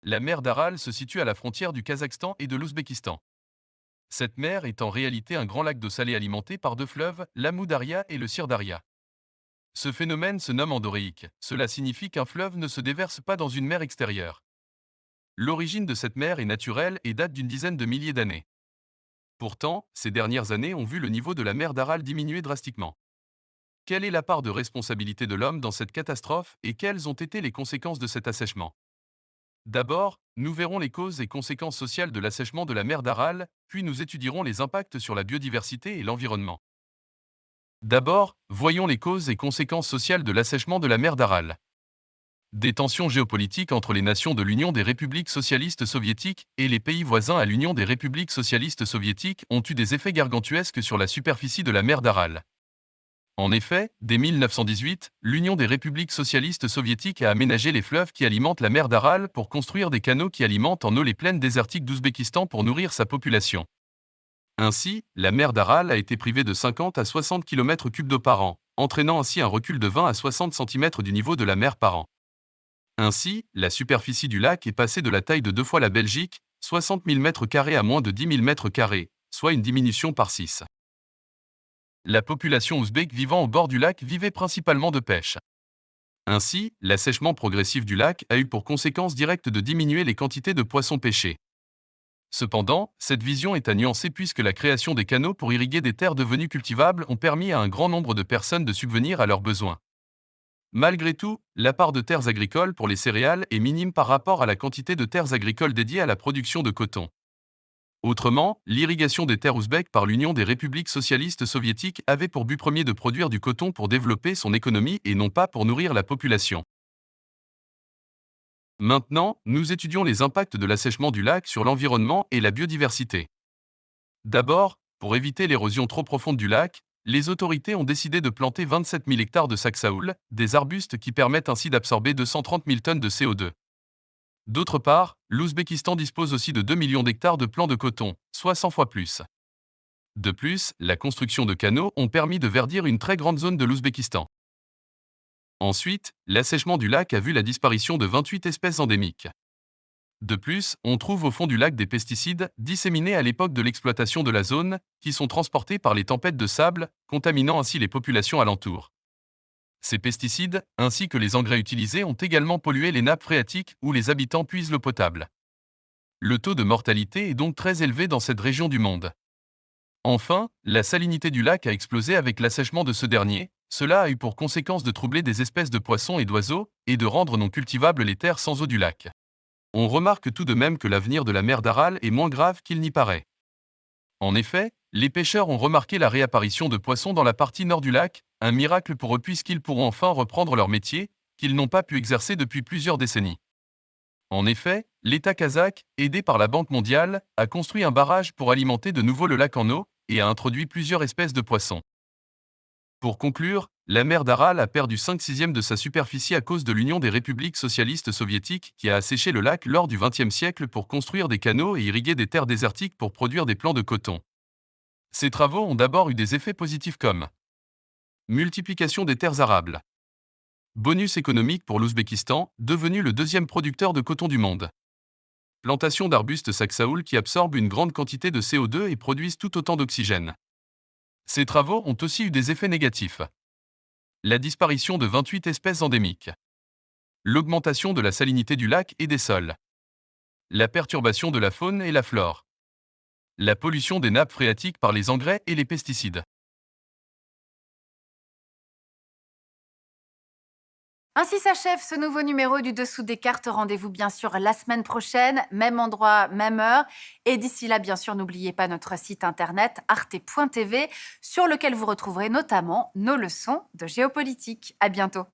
la mer d'Aral se situe à la frontière du Kazakhstan et de l'Ouzbékistan. Cette mer est en réalité un grand lac d'eau salée alimenté par deux fleuves, l'Amou Daria et le Sir-Daria. Ce phénomène se nomme endoréique. Cela signifie qu'un fleuve ne se déverse pas dans une mer extérieure. L'origine de cette mer est naturelle et date d'une dizaine de milliers d'années. Pourtant, ces dernières années ont vu le niveau de la mer d'Aral diminuer drastiquement. Quelle est la part de responsabilité de l'homme dans cette catastrophe et quelles ont été les conséquences de cet assèchement? D'abord, nous verrons les causes et conséquences sociales de l'assèchement de la mer d'Aral, puis nous étudierons les impacts sur la biodiversité et l'environnement. D'abord, voyons les causes et conséquences sociales de l'assèchement de la mer d'Aral. Des tensions géopolitiques entre les nations de l'Union des républiques socialistes soviétiques et les pays voisins à l'Union des républiques socialistes soviétiques ont eu des effets gargantuesques sur la superficie de la mer d'Aral. En effet, dès 1918, l'Union des républiques socialistes soviétiques a aménagé les fleuves qui alimentent la mer d'Aral pour construire des canaux qui alimentent en eau les plaines désertiques d'Ouzbékistan pour nourrir sa population. Ainsi, la mer d'Aral a été privée de 50 à 60 km3 d'eau par an, entraînant ainsi un recul de 20 à 60 cm du niveau de la mer par an. Ainsi, la superficie du lac est passée de la taille de deux fois la Belgique, 60 000 m2 à moins de 10 000 m2, soit une diminution par 6. La population ouzbèque vivant au bord du lac vivait principalement de pêche. Ainsi, l'assèchement progressif du lac a eu pour conséquence directe de diminuer les quantités de poissons pêchés. Cependant, cette vision est à nuancer puisque la création des canaux pour irriguer des terres devenues cultivables ont permis à un grand nombre de personnes de subvenir à leurs besoins. Malgré tout, la part de terres agricoles pour les céréales est minime par rapport à la quantité de terres agricoles dédiées à la production de coton. Autrement, l'irrigation des terres ouzbèques par l'Union des républiques socialistes soviétiques avait pour but premier de produire du coton pour développer son économie et non pas pour nourrir la population. Maintenant, nous étudions les impacts de l'assèchement du lac sur l'environnement et la biodiversité. D'abord, pour éviter l'érosion trop profonde du lac, les autorités ont décidé de planter 27 000 hectares de saxaoul, des arbustes qui permettent ainsi d'absorber 230 000 tonnes de CO2. D'autre part, l'Ouzbékistan dispose aussi de 2 millions d'hectares de plants de coton, soit 100 fois plus. De plus, la construction de canaux ont permis de verdir une très grande zone de l'Ouzbékistan. Ensuite, l'assèchement du lac a vu la disparition de 28 espèces endémiques. De plus, on trouve au fond du lac des pesticides, disséminés à l'époque de l'exploitation de la zone, qui sont transportés par les tempêtes de sable, contaminant ainsi les populations alentours. Ces pesticides, ainsi que les engrais utilisés, ont également pollué les nappes phréatiques où les habitants puisent l'eau potable. Le taux de mortalité est donc très élevé dans cette région du monde. Enfin, la salinité du lac a explosé avec l'assèchement de ce dernier. Cela a eu pour conséquence de troubler des espèces de poissons et d'oiseaux, et de rendre non cultivables les terres sans eau du lac. On remarque tout de même que l'avenir de la mer d'Aral est moins grave qu'il n'y paraît. En effet, les pêcheurs ont remarqué la réapparition de poissons dans la partie nord du lac, un miracle pour eux puisqu'ils pourront enfin reprendre leur métier, qu'ils n'ont pas pu exercer depuis plusieurs décennies. En effet, l'État kazakh, aidé par la Banque mondiale, a construit un barrage pour alimenter de nouveau le lac en eau et a introduit plusieurs espèces de poissons. Pour conclure, la mer d'Aral a perdu 5/6 de sa superficie à cause de l'Union des républiques socialistes soviétiques qui a asséché le lac lors du XXe siècle pour construire des canaux et irriguer des terres désertiques pour produire des plants de coton. Ces travaux ont d'abord eu des effets positifs comme multiplication des terres arables, bonus économique pour l'Ouzbékistan, devenu le deuxième producteur de coton du monde, plantation d'arbustes saxaoul qui absorbent une grande quantité de CO2 et produisent tout autant d'oxygène. Ces travaux ont aussi eu des effets négatifs. La disparition de 28 espèces endémiques, l'augmentation de la salinité du lac et des sols, la perturbation de la faune et la flore, la pollution des nappes phréatiques par les engrais et les pesticides. Ainsi s'achève ce nouveau numéro du Dessous des cartes. Rendez-vous bien sûr la semaine prochaine, même endroit, même heure. Et d'ici là, bien sûr, n'oubliez pas notre site internet arte.tv sur lequel vous retrouverez notamment nos leçons de géopolitique. À bientôt.